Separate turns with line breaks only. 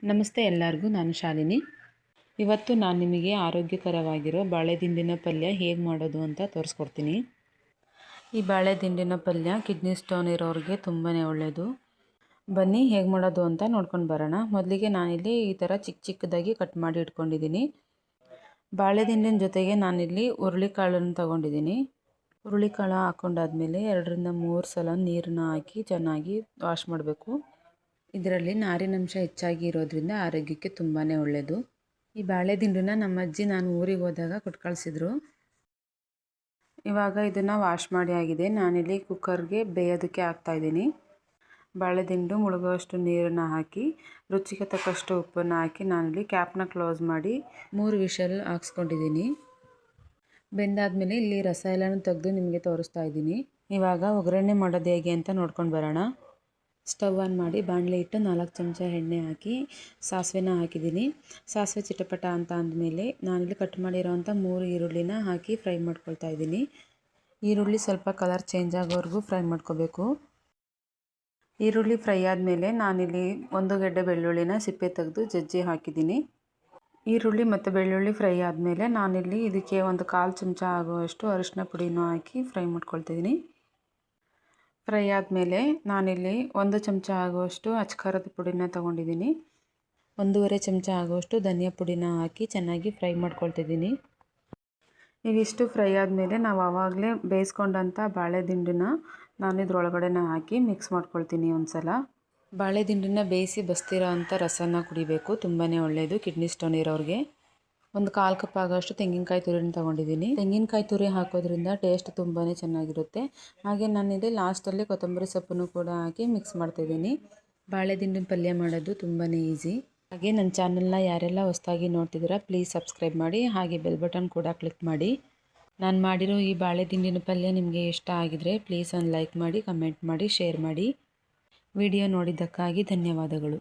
ನಮಸ್ತೆ ಎಲ್ಲರಿಗೂ, ನಾನು ಶಾಲಿನಿ. ಇವತ್ತು ನಾನು ನಿಮಗೆ ಆರೋಗ್ಯಕರವಾಗಿರೋ ಬಾಳೆದಿಂಡಿನ ಪಲ್ಯ ಹೇಗೆ ಮಾಡೋದು ಅಂತ ತೋರಿಸ್ಕೊಡ್ತೀನಿ. ಈ ಬಾಳೆದಿಂಡಿನ ಪಲ್ಯ ಕಿಡ್ನಿ ಸ್ಟೋನ್ ಇರೋರಿಗೆ ತುಂಬಾ ಒಳ್ಳೆಯದು. ಬನ್ನಿ ಹೇಗೆ ಮಾಡೋದು ಅಂತ ನೋಡ್ಕೊಂಡು ಬರೋಣ. ಮೊದಲಿಗೆ ನಾನಿಲ್ಲಿ ಈ ಥರ ಚಿಕ್ಕ ಚಿಕ್ಕದಾಗಿ ಕಟ್ ಮಾಡಿ ಇಟ್ಕೊಂಡಿದ್ದೀನಿ. ಬಾಳೆದಿಂಡಿನ ಜೊತೆಗೆ ನಾನಿಲ್ಲಿ ಹುರುಳಿಕಾಳನ್ನು ತೊಗೊಂಡಿದ್ದೀನಿ. ಹುರುಳಿಕಾಳು ಹಾಕ್ಕೊಂಡಾದ್ಮೇಲೆ 2ರಿಂದ 3 ಸಲ ನೀರನ್ನ ಹಾಕಿ ಚೆನ್ನಾಗಿ ವಾಶ್ ಮಾಡಬೇಕು. ಇದರಲ್ಲಿ ನಾರಿನಂಶ ಹೆಚ್ಚಾಗಿ ಇರೋದ್ರಿಂದ ಆರೋಗ್ಯಕ್ಕೆ ತುಂಬಾ ಒಳ್ಳೆಯದು. ಈ ಬಾಳೆದಿಂಡನ್ನ ನಮ್ಮ ಅಜ್ಜಿ ನಾನು ಊರಿಗೆ ಹೋದಾಗ ಕೊಟ್ಟು ಕಳಿಸಿದ್ರು. ಇವಾಗ ಇದನ್ನು ವಾಶ್ ಮಾಡಿ ಆಗಿದೆ. ನಾನಿಲ್ಲಿ ಕುಕ್ಕರ್ಗೆ ಬೇಯೋದಕ್ಕೆ ಹಾಕ್ತಾಯಿದ್ದೀನಿ. ಬಾಳೆದಿಂಡು ಮುಳುಗುವಷ್ಟು ನೀರನ್ನು ಹಾಕಿ ರುಚಿಗೆ ತಕ್ಕಷ್ಟು ಉಪ್ಪನ್ನು ಹಾಕಿ ನಾನಿಲ್ಲಿ ಕ್ಯಾಪ್ನ ಕ್ಲೋಸ್ ಮಾಡಿ 3 ವಿಷಲ್ ಹಾಕ್ಸ್ಕೊಂಡಿದ್ದೀನಿ. ಬೆಂದಾದಮೇಲೆ ಇಲ್ಲಿ ರಸ ಎಲ್ಲನೂ ತೆಗೆದು ನಿಮಗೆ ತೋರಿಸ್ತಾ ಇದ್ದೀನಿ. ಇವಾಗ ಒಗ್ಗರಣೆ ಮಾಡೋದು ಹೇಗೆ ಅಂತ ನೋಡ್ಕೊಂಡು ಬರೋಣ. ಸ್ಟವ್ ಆನ್ ಮಾಡಿ ಬಾಣಲೆ ಇಟ್ಟು 4 ಚಮಚ ಎಣ್ಣೆ ಹಾಕಿ ಸಾಸಿವೆನ ಹಾಕಿದ್ದೀನಿ. ಸಾಸಿವೆ ಚಿಟಪಟ ಅಂತ ಅಂದಮೇಲೆ ನಾನಿಲ್ಲಿ ಕಟ್ ಮಾಡಿರೋವಂಥ 3 ಈರುಳ್ಳಿನ ಹಾಕಿ ಫ್ರೈ ಮಾಡ್ಕೊಳ್ತಾ ಇದ್ದೀನಿ. ಈರುಳ್ಳಿ ಸ್ವಲ್ಪ ಕಲರ್ ಚೇಂಜ್ ಆಗೋವರೆಗೂ ಫ್ರೈ ಮಾಡ್ಕೋಬೇಕು. ಈರುಳ್ಳಿ ಫ್ರೈ ಆದಮೇಲೆ ನಾನಿಲ್ಲಿ 1 ಗೆಡ್ಡೆ ಬೆಳ್ಳುಳ್ಳಿನ ಸಿಪ್ಪೆ ತೆಗೆದು ಜಜ್ಜಿ ಹಾಕಿದ್ದೀನಿ. ಈರುಳ್ಳಿ ಮತ್ತು ಬೆಳ್ಳುಳ್ಳಿ ಫ್ರೈ ಆದಮೇಲೆ ನಾನಿಲ್ಲಿ ಇದಕ್ಕೆ 1/4 ಚಮಚ ಆಗುವಷ್ಟು ಅರಿಶಿನ ಪುಡಿನೂ ಹಾಕಿ ಫ್ರೈ ಮಾಡ್ಕೊಳ್ತಿದ್ದೀನಿ. ಫ್ರೈ ಆದಮೇಲೆ ನಾನಿಲ್ಲಿ 1 ಚಮಚ ಆಗುವಷ್ಟು ಅಚ್ಕಾರದ ಪುಡಿನ ತೊಗೊಂಡಿದ್ದೀನಿ. 1.5 ಚಮಚ ಆಗುವಷ್ಟು ಧನಿಯಾ ಪುಡಿನ ಹಾಕಿ ಚೆನ್ನಾಗಿ ಫ್ರೈ ಮಾಡ್ಕೊಳ್ತಿದ್ದೀನಿ. ಇವಿಷ್ಟು ಫ್ರೈ ಆದಮೇಲೆ ನಾವು ಆವಾಗಲೇ ಬೇಯಿಸ್ಕೊಂಡಂಥ ಬಾಳೆದಿಂಡನ್ನ ನಾನು ಇದ್ರೊಳಗಡೆನ ಹಾಕಿ ಮಿಕ್ಸ್ ಮಾಡ್ಕೊಳ್ತೀನಿ ಒಂದು ಸಲ. ಬಾಳೆದಿಂಡನ್ನ ಬೇಯಿಸಿ ಬಸ್ತಿರೋ ಅಂಥ ರಸನ ಕುಡಿಬೇಕು, ತುಂಬಾ ಒಳ್ಳೆಯದು ಕಿಡ್ನಿ ಸ್ಟೋನ್ ಇರೋರಿಗೆ. 1/4 ಕಪ್ ಆಗೋಷ್ಟು ತೆಂಗಿನಕಾಯಿ ತುರಿನ ತೊಗೊಂಡಿದ್ದೀನಿ. ತೆಂಗಿನಕಾಯಿ ತುರಿ ಹಾಕೋದ್ರಿಂದ ಟೇಸ್ಟ್ ತುಂಬಾ ಚೆನ್ನಾಗಿರುತ್ತೆ. ಹಾಗೆ ನಾನಿಲ್ಲಿ ಲಾಸ್ಟಲ್ಲಿ ಕೊತ್ತಂಬರಿ ಸೊಪ್ಪನ್ನು ಕೂಡ ಹಾಕಿ ಮಿಕ್ಸ್ ಮಾಡ್ತಿದ್ದೀನಿ. ಬಾಳೆದಿಂಡಿನ ಪಲ್ಯ ಮಾಡೋದು ತುಂಬಾ ಈಸಿ. ಹಾಗೆ ನನ್ನ ಚಾನಲ್ನ ಯಾರೆಲ್ಲ ಹೊಸದಾಗಿ ನೋಡ್ತಿದ್ದೀರಾ ಪ್ಲೀಸ್ ಸಬ್ಸ್ಕ್ರೈಬ್ ಮಾಡಿ, ಹಾಗೆ ಬೆಲ್ ಬಟನ್ ಕೂಡ ಕ್ಲಿಕ್ ಮಾಡಿ. ನಾನು ಮಾಡಿರೋ ಈ ಬಾಳೆದಿಂಡಿನ ಪಲ್ಯ ನಿಮಗೆ ಇಷ್ಟ ಆಗಿದರೆ ಪ್ಲೀಸ್ ಒಂದು ಲೈಕ್ ಮಾಡಿ, ಕಮೆಂಟ್ ಮಾಡಿ, ಶೇರ್ ಮಾಡಿ. ವಿಡಿಯೋ ನೋಡಿದ್ದಕ್ಕಾಗಿ ಧನ್ಯವಾದಗಳು.